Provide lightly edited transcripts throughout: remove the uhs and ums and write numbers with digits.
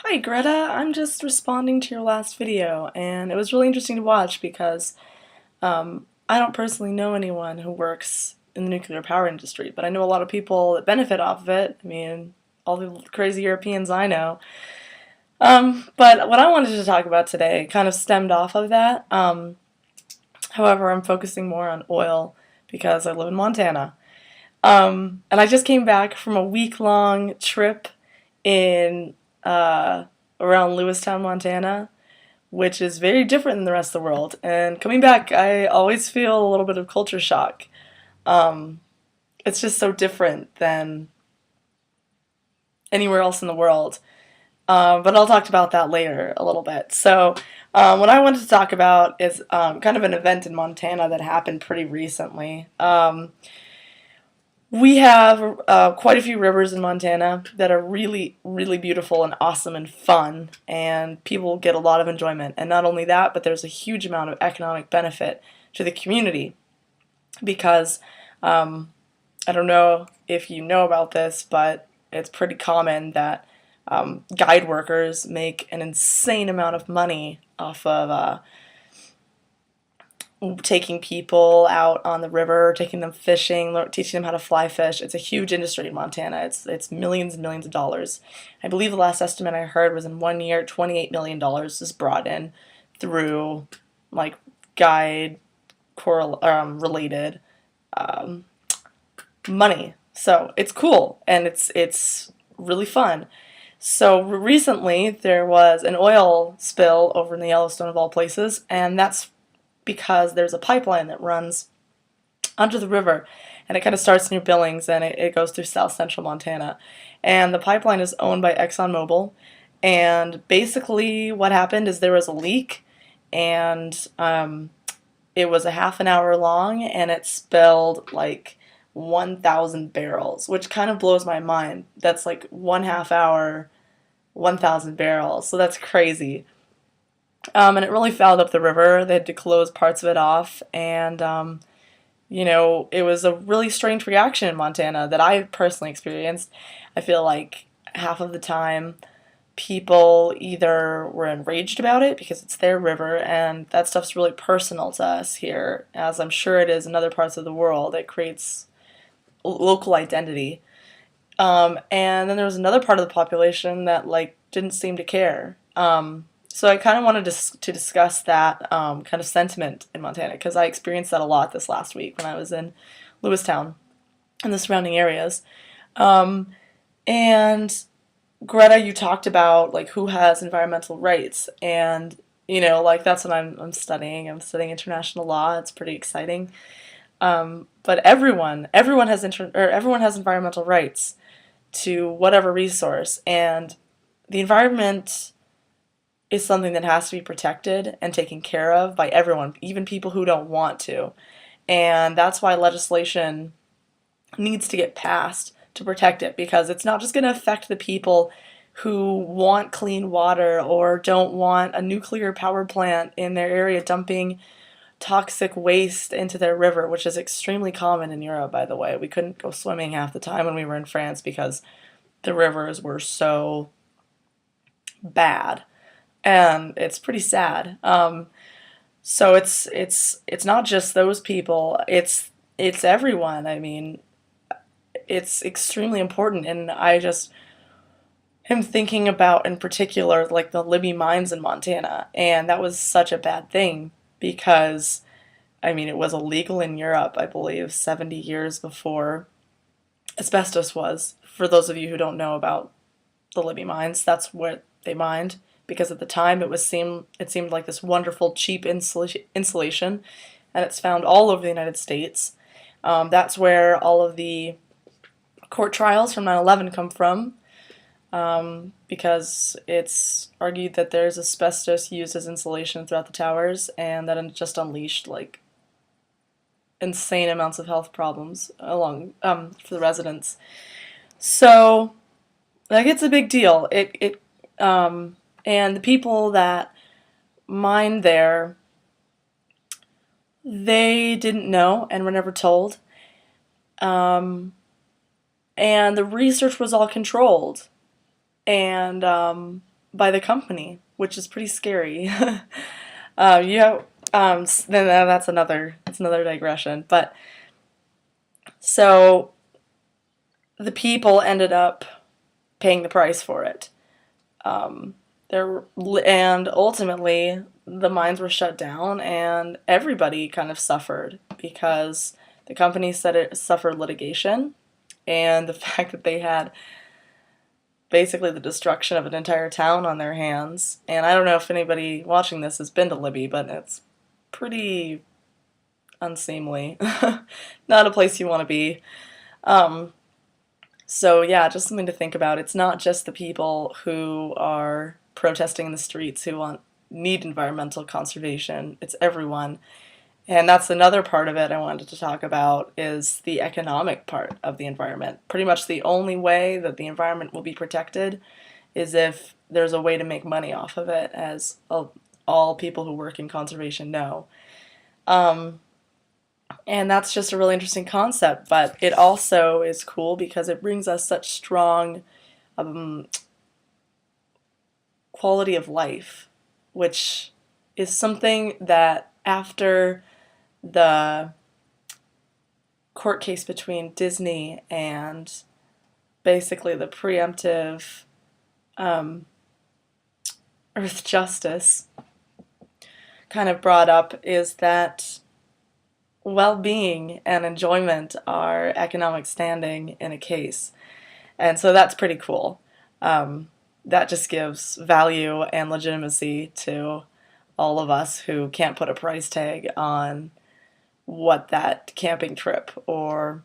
Hi Greta, I'm just responding to your last video, and it was really interesting to watch because I don't personally know anyone who works in the nuclear power industry, but I know a lot of people that benefit off of it. I mean, all the crazy Europeans I know. But what I wanted to talk about today kind of stemmed off of that. However, I'm focusing more on oil because I live in Montana. And I just came back from a week-long trip in around Lewistown, Montana, which is very different than the rest of the world. And coming back, I always feel a little bit of culture shock. Um, it's just so different than anywhere else in the world. But I'll talk about that later a little bit. So, what I wanted to talk about is kind of an event in Montana that happened pretty recently. We have quite a few rivers in Montana that are really, really beautiful and awesome and fun, and people get a lot of enjoyment. And not only that, but there's a huge amount of economic benefit to the community because I don't know if you know about this, but it's pretty common that guide workers make an insane amount of money off of taking people out on the river, taking them fishing, teaching them how to fly fish. It's a huge industry in Montana. It's millions and millions of dollars. I believe the last estimate I heard was in 1 year, $28 million is brought in through like guide related um, money. So it's cool and it's really fun. So recently there was an oil spill over in the Yellowstone of all places, and that's because there's a pipeline that runs under the river, and it kind of starts near Billings and it goes through south central Montana. And the pipeline is owned by ExxonMobil, and basically what happened is there was a leak, and it was a half an hour long, and it spilled like 1,000 barrels, which kind of blows my mind. That's like 1/2 hour, 1,000 barrels, so that's crazy. And it really fouled up the river. They had to close parts of it off, and it was a really strange reaction in Montana that I personally experienced. I feel like half of the time people either were enraged about it because it's their river, and that stuff's really personal to us here, as I'm sure it is in other parts of the world. It creates local identity. And then there was another part of the population that like didn't seem to care. So I kind of wanted to discuss that kind of sentiment in Montana because I experienced that a lot this last week when I was in Lewistown and the surrounding areas. And Greta, you talked about like who has environmental rights, and like that's what I'm studying. I'm studying international law. It's pretty exciting. But everyone has environmental rights to whatever resource, and the environment is something that has to be protected and taken care of by everyone, even people who don't want to. And that's why legislation needs to get passed to protect it, because it's not just going to affect the people who want clean water or don't want a nuclear power plant in their area dumping toxic waste into their river, which is extremely common in Europe, by the way. We couldn't go swimming half the time when we were in France because the rivers were so bad, and it's pretty sad. So it's not just those people. It's everyone. I mean, it's extremely important, and I just am thinking about in particular like the Libby mines in Montana, and that was such a bad thing because I mean it was illegal in Europe, I believe, 70 years before asbestos was. For those of you who don't know about the Libby mines, that's what they mined because at the time it seemed like this wonderful cheap insulation, and it's found all over the United States. That's where all of the court trials from 9/11 come from, because it's argued that there's asbestos used as insulation throughout the towers, and that it just unleashed like insane amounts of health problems along for the residents. So like it's a big deal. And the people that mine there, they didn't know and were never told. Um, and the research was all controlled. And by the company, which is pretty scary. You have, then that's another digression. But so the people ended up paying the price for it. There and ultimately the mines were shut down, and everybody kind of suffered because the company said it suffered litigation, and the fact that they had basically the destruction of an entire town on their hands. And I don't know if anybody watching this has been to Libby, but it's pretty unseemly. Not a place you want to be. Um, so yeah, just something to think about. It's not just the people who are protesting in the streets who need environmental conservation. It's everyone. And that's another part of it I wanted to talk about is the economic part of the environment. Pretty much the only way that the environment will be protected is if there's a way to make money off of it, as all people who work in conservation know. Um, and that's just a really interesting concept, but it also is cool because it brings us such strong um, quality of life, which is something that after the court case between Disney and basically the preemptive um, Earth Justice kind of brought up is that well-being and enjoyment are economic standing in a case. And so that's pretty cool. That just gives value and legitimacy to all of us who can't put a price tag on what that camping trip or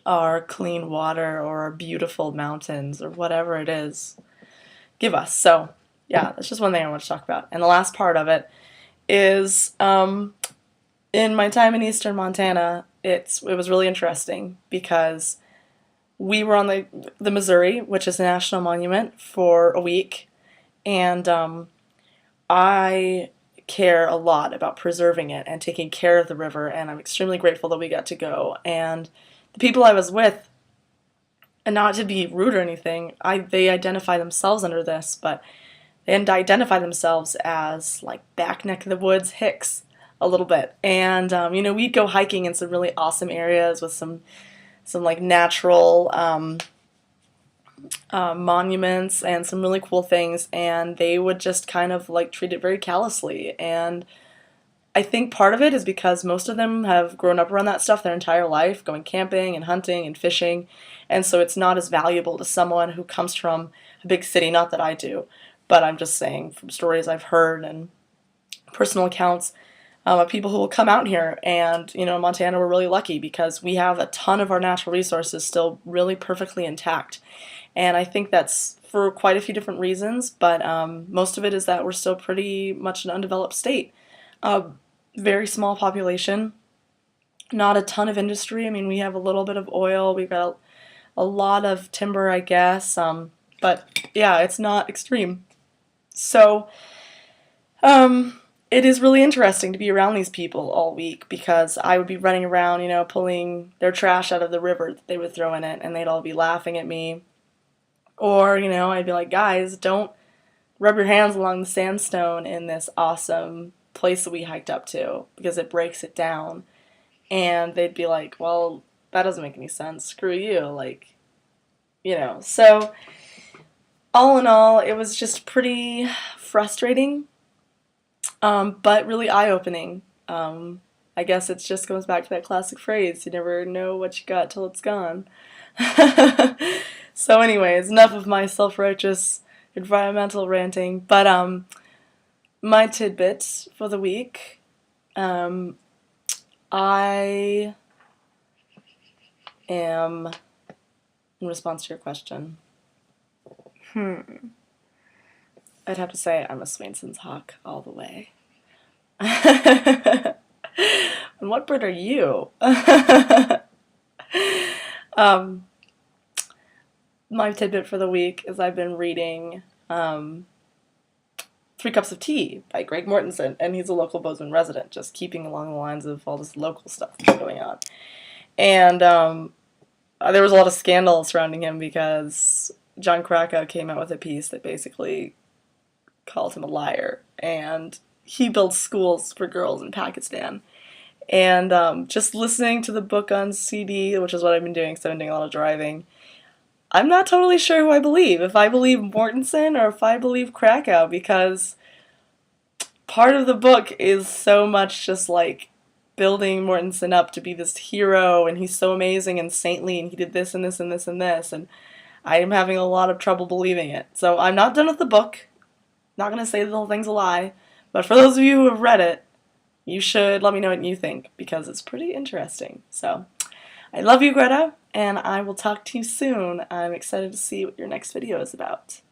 our clean water or our beautiful mountains or whatever it is give us. So yeah, that's just one thing I want to talk about. And the last part of it is in my time in eastern Montana, it was really interesting because we were on the Missouri, which is a national monument, for a week, and I care a lot about preserving it and taking care of the river, and I'm extremely grateful that we got to go. And the people I was with, and not to be rude or anything, they identify themselves under this, but they identify themselves as like back neck of the woods hicks a little bit. And we'd go hiking in some really awesome areas with some like natural monuments and some really cool things, and they would just kind of like treat it very callously. And I think part of it is because most of them have grown up around that stuff their entire life, going camping and hunting and fishing, and so it's not as valuable to someone who comes from a big city. Not that I do, but I'm just saying from stories I've heard and personal accounts of people who will come out here. And in Montana, we're really lucky because we have a ton of our natural resources still really perfectly intact. And I think that's for quite a few different reasons, but most of it is that we're still pretty much an undeveloped state. Very small population, not a ton of industry. I mean, we have a little bit of oil, we've got a lot of timber, I guess, but yeah, it's not extreme. So, it is really interesting to be around these people all week because I would be running around, pulling their trash out of the river that they would throw in it, and they'd all be laughing at me. Or, I'd be like, guys, don't rub your hands along the sandstone in this awesome place that we hiked up to because it breaks it down. And they'd be like, well, that doesn't make any sense. Screw you. Like, So, all in all, it was just pretty frustrating, but really eye-opening. I guess it just goes back to that classic phrase, you never know what you got till it's gone. So anyways, enough of my self-righteous environmental ranting, but my tidbit for the week, I am, in response to your question, I'd have to say I'm a Swainson's hawk all the way. And what bird are you? My tidbit for the week is I've been reading 3 Cups of Tea by Greg Mortensen, and he's a local Bozeman resident, just keeping along the lines of all this local stuff that's going on. And there was a lot of scandal surrounding him because John Kraka came out with a piece that basically called him a liar, and he builds schools for girls in Pakistan. And just listening to the book on CD, which is what I've been doing because I've been doing a lot of driving, I'm not totally sure who I believe. If I believe Mortensen or if I believe Krakow, because part of the book is so much just like building Mortensen up to be this hero, and he's so amazing and saintly, and he did this and this and this and this, and I am having a lot of trouble believing it. So I'm not done with the book. Not going to say the whole thing's a lie, but for those of you who have read it, you should let me know what you think, because it's pretty interesting. So, I love you, Greta, and I will talk to you soon. I'm excited to see what your next video is about.